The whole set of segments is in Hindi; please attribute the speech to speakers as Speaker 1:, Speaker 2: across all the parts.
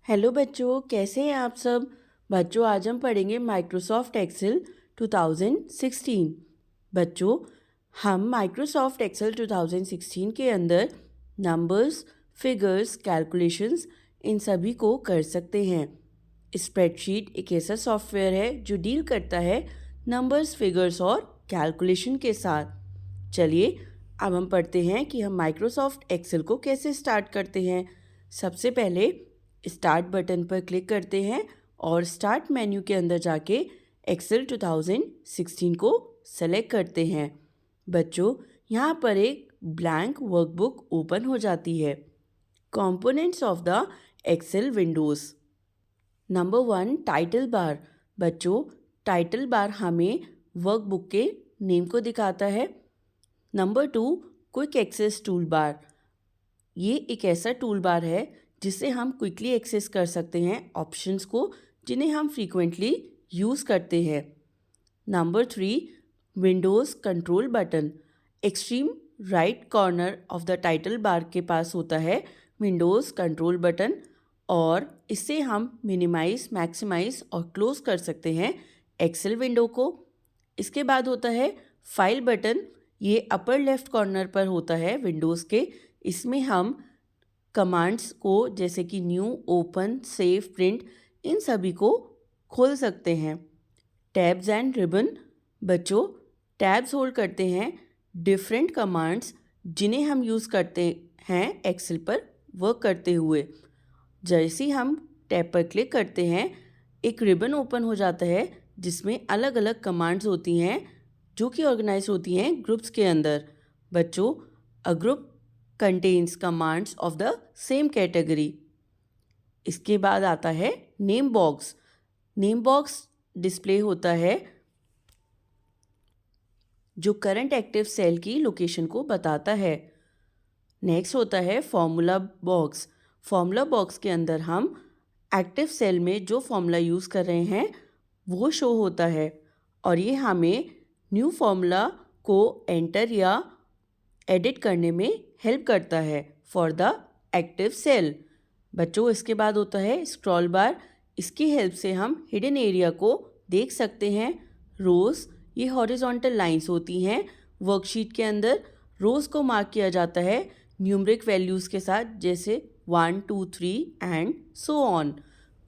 Speaker 1: हेलो बच्चों, कैसे हैं आप सब। बच्चों, आज हम पढ़ेंगे माइक्रोसॉफ्ट एक्सेल 2016। बच्चों, हम माइक्रोसॉफ्ट एक्सेल 2016 के अंदर नंबर्स, फिगर्स, कैलकुलेशंस इन सभी को कर सकते हैं। स्प्रेडशीट एक ऐसा सॉफ्टवेयर है जो डील करता है नंबर्स, फिगर्स और कैलकुलेशन के साथ। चलिए अब हम पढ़ते हैं कि हम माइक्रोसॉफ्ट एक्सेल को कैसे स्टार्ट करते हैं। सबसे पहले स्टार्ट बटन पर क्लिक करते हैं और स्टार्ट मेन्यू के अंदर जाके एक्सेल 2016 को सेलेक्ट करते हैं। बच्चों, यहाँ पर एक ब्लैंक वर्कबुक ओपन हो जाती है। Components of the Excel windows. Number 1, title bar. बच्चों, टाइटल बार हमें वर्कबुक के नेम को दिखाता है। Number 2, quick access tool bar. ये एक ऐसा टूल बार है जिससे हम क्विकली एक्सेस कर सकते हैं ऑप्शंस को जिन्हें हम फ्रीक्वेंटली यूज़ करते हैं। Number 3, Windows control button. Extreme right corner of the title bar के पास होता है विंडोज़ कंट्रोल बटन, और इससे हम मिनिमाइज, मैक्सिमाइज और क्लोज कर सकते हैं एक्सेल विंडो को। इसके बाद होता है फाइल बटन। ये अपर लेफ्ट कॉर्नर पर होता है विंडोज़ के। इसमें हम कमांड्स को जैसे कि new, open, save, print in सभी को खोल सकते हैं। Tabs and ribbon. बच्चों, टैब्स होल्ड करते हैं डिफरेंट कमांड्स जिन्हें हम यूज़ करते हैं एक्सेल पर वर्क करते हुए। जैसे ही हम टैब पर क्लिक करते हैं, एक रिबन ओपन हो जाता है जिसमें अलग अलग कमांड्स होती हैं जो कि ऑर्गेनाइज होती हैं ग्रुप्स के अंदर। बच्चों, a group contains commands of the same category. इसके बाद आता है name box. Name box display होता है जो करंट एक्टिव सेल की लोकेशन को बताता है। नेक्स्ट होता है फॉर्मूला बॉक्स। फॉर्मूला बॉक्स के अंदर हम एक्टिव सेल में जो फॉर्मूला यूज़ कर रहे हैं वो शो होता है, और ये हमें न्यू फॉर्मूला को एंटर या एडिट करने में हेल्प करता है फॉर द एक्टिव सेल। बच्चों, इसके बाद होता है स्क्रॉल बार। इसकी हेल्प से हम हिडन एरिया को देख सकते हैं। रोज़, ये हॉरिजॉन्टल लाइंस होती हैं वर्कशीट के अंदर। रोज़ को मार्क किया जाता है न्यूमरिक वैल्यूज़ के साथ, जैसे 1, 2, 3 एंड सो ऑन।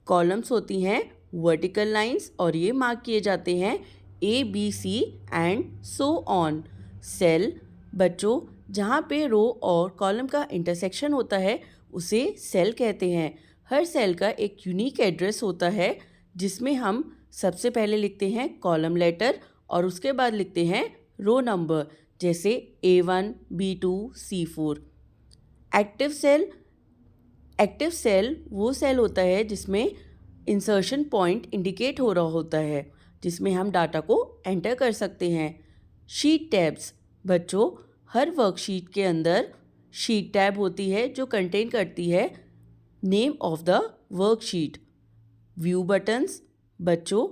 Speaker 1: कॉलम्स होती हैं वर्टिकल लाइंस और ये मार्क किए जाते हैं ABC and so on. Cell, बच्चों, जहाँ पे रो और कॉलम का इंटरसेक्शन होता है उसे सेल कहते हैं। हर सेल का एक यूनिक एड्रेस होता है जिसमें हम सबसे पहले लिखते हैं कॉलम लेटर और उसके बाद लिखते हैं रो नंबर, जैसे A1, B2, C4। Active cell. Active cell वो सेल होता है जिसमें इंसर्शन पॉइंट इंडिकेट हो रहा होता है, जिसमें हम डाटा को एंटर कर सकते हैं। Sheet tabs. बच्चों, हर वर्कशीट के अंदर शीट टैब होती है जो कंटेन करती है name of the worksheet. View buttons. बच्चों,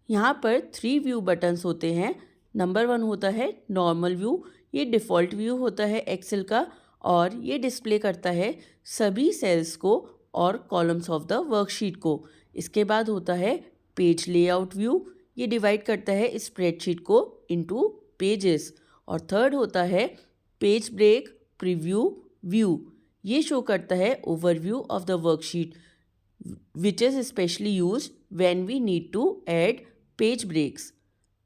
Speaker 1: यहाँ पर 3 व्यू बटन्स होते हैं। नंबर 1 होता है नॉर्मल व्यू। ये डिफ़ॉल्ट व्यू होता है एक्सेल का, और ये डिस्प्ले करता है सभी सेल्स को और कॉलम्स ऑफ द वर्कशीट को। इसके बाद होता है पेज लेआउट व्यू। ये डिवाइड करता है स्प्रेडशीट को इनटू पेजेस। और थर्ड होता है पेज ब्रेक प्रीव्यू व्यू। ये शो करता है overview of the worksheet which is specially use when we need to add page breaks.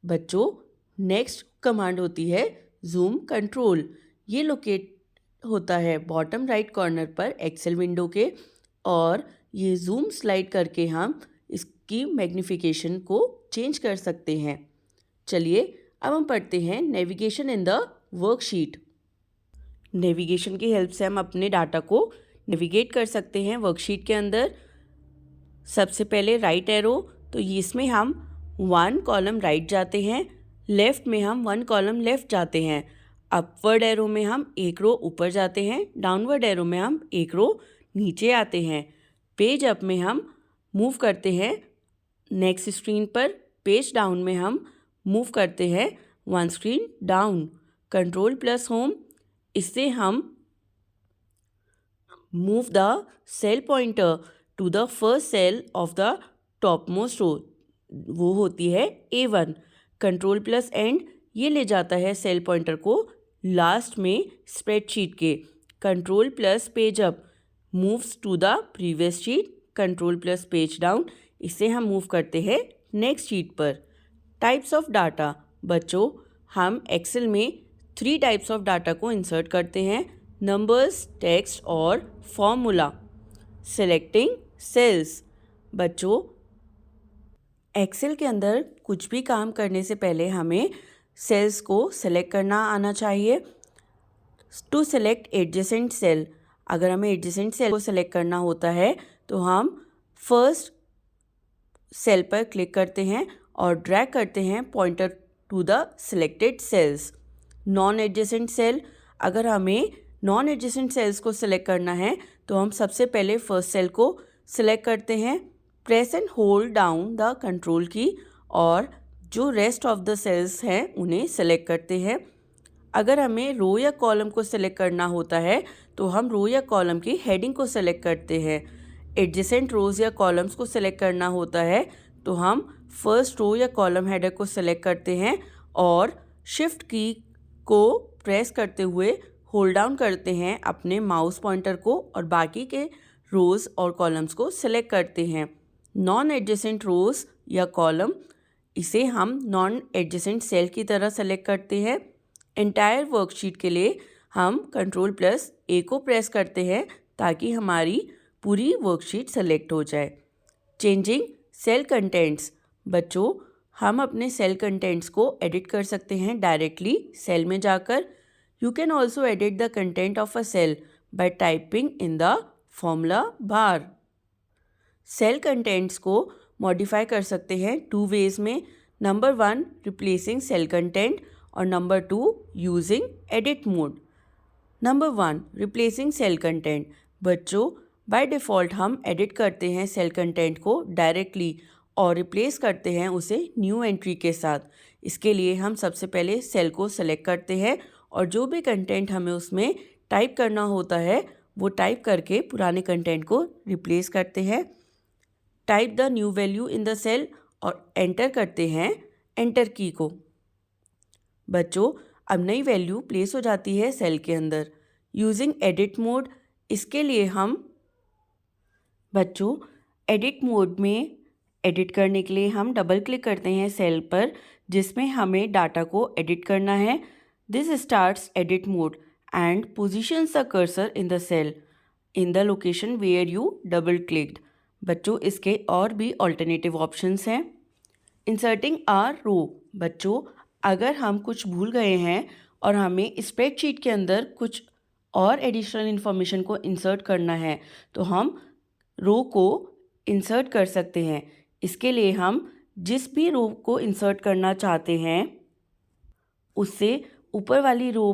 Speaker 1: बच्चों, नेक्स्ट कमांड होती है जूम कंट्रोल। ये लोकेट होता है बॉटम राइट कॉर्नर पर एक्सेल विंडो के, और ये जूम स्लाइड करके हम इसकी मैग्नीफिकेशन को चेंज कर सकते हैं। चलिए अब हम पढ़ते हैं navigation in the worksheet. Navigation की हेल्प से हम अपने डाटा को नेविगेट कर सकते हैं वर्कशीट के अंदर। सबसे पहले राइट एरो, तो इसमें हम 1 कॉलम राइट जाते हैं। लेफ़्ट में हम 1 कॉलम लेफ़्ट जाते हैं। अपवर्ड एरो में हम 1 रो ऊपर जाते हैं। डाउनवर्ड एरो में हम 1 रो नीचे आते हैं। पेज अप में हम मूव करते हैं नेक्स्ट स्क्रीन पर। पेज डाउन में हम मूव करते हैं 1 screen down. Control plus home, इससे हम move the cell pointer to the first cell of the top most row, वो होती है A1। कंट्रोल प्लस एंड ये ले जाता है सेल पॉइंटर को लास्ट में स्प्रेडशीट के। Control plus page up moves to the previous sheet. Control plus page down, इसे हम मूव करते हैं नेक्स्ट शीट पर। टाइप्स ऑफ डाटा, बच्चों हम एक्सेल में 3 टाइप्स ऑफ डाटा को इंसर्ट करते हैं, नंबर्स, टेक्स्ट और फॉर्मूला। सेलेक्टिंग सेल्स, बच्चों एक्सेल के अंदर कुछ भी काम करने से पहले हमें सेल्स को सेलेक्ट करना आना चाहिए। टू सेलेक्ट एडजेसेंट सेल, अगर हमें एडजेसेंट सेल को सेलेक्ट करना होता है तो हम फर्स्ट सेल पर क्लिक करते हैं और ड्रैग करते हैं pointer to the selected cells. Non adjacent cell, अगर हमें नॉन एडजेसेंट सेल्स को सिलेक्ट करना है तो हम सबसे पहले फर्स्ट सेल को सिलेक्ट करते हैं, press and hold down the control की और जो रेस्ट ऑफ द सेल्स हैं उन्हें सेलेक्ट करते हैं। अगर हमें रो या कॉलम को सिलेक्ट करना होता है तो हम रो या कॉलम की हेडिंग को सिलेक्ट करते हैं। एडजेसेंट रोज या कॉलम्स को सिलेक्ट करना होता है तो हम फर्स्ट रो या कॉलम हेडर को सिलेक्ट करते हैं और शिफ्ट की को प्रेस करते हुए होल्ड डाउन करते हैं अपने माउस पॉइंटर को और बाकी के रोज़ और कॉलम्स को सिलेक्ट करते हैं। नॉन एडजेसेंट रोज़ या कॉलम, इसे हम नॉन एडजेसेंट सेल की तरह सेलेक्ट करते हैं। एंटायर वर्कशीट के लिए हम कंट्रोल प्लस A को प्रेस करते हैं ताकि हमारी पूरी वर्कशीट सेलेक्ट हो जाए। चेंजिंग सेल कंटेंट्स, बच्चों हम अपने सेल कंटेंट्स को एडिट कर सकते हैं डायरेक्टली सेल में जाकर। You can also edit the content of a cell by typing in the formula bar. Cell contents को मॉडिफाई कर सकते हैं 2 वेज में। नंबर 1 रिप्लेसिंग सेल कंटेंट और number 2 using edit mode. Number 1 replacing cell content, बच्चों बाय डिफ़ॉल्ट हम एडिट करते हैं सेल कंटेंट को डायरेक्टली और रिप्लेस करते हैं उसे न्यू एंट्री के साथ। इसके लिए हम सबसे पहले सेल को सेलेक्ट करते हैं और जो भी कंटेंट हमें उसमें टाइप करना होता है वो टाइप करके पुराने कंटेंट को रिप्लेस करते हैं। Type the new value in the cell और एंटर करते हैं एंटर की को। बच्चों अब नई वैल्यू प्लेस हो जाती है सेल के अंदर। यूजिंग एडिट मोड, इसके लिए हम बच्चों एडिट मोड में एडिट करने के लिए हम डबल क्लिक करते हैं सेल पर जिसमें हमें डाटा को एडिट करना है। This starts edit mode and positions the cursor in the cell in the location where you double clicked. बच्चों इसके और भी ऑल्टरनेटिव ऑप्शंस हैं। इंसर्टिंग आर रो, बच्चों अगर हम कुछ भूल गए हैं और हमें स्प्रेडशीट के अंदर कुछ और एडिशनल इन्फॉर्मेशन को इंसर्ट करना है तो हम रो को इंसर्ट कर सकते हैं। इसके लिए हम जिस भी रो को इंसर्ट करना चाहते हैं उससे ऊपर वाली रो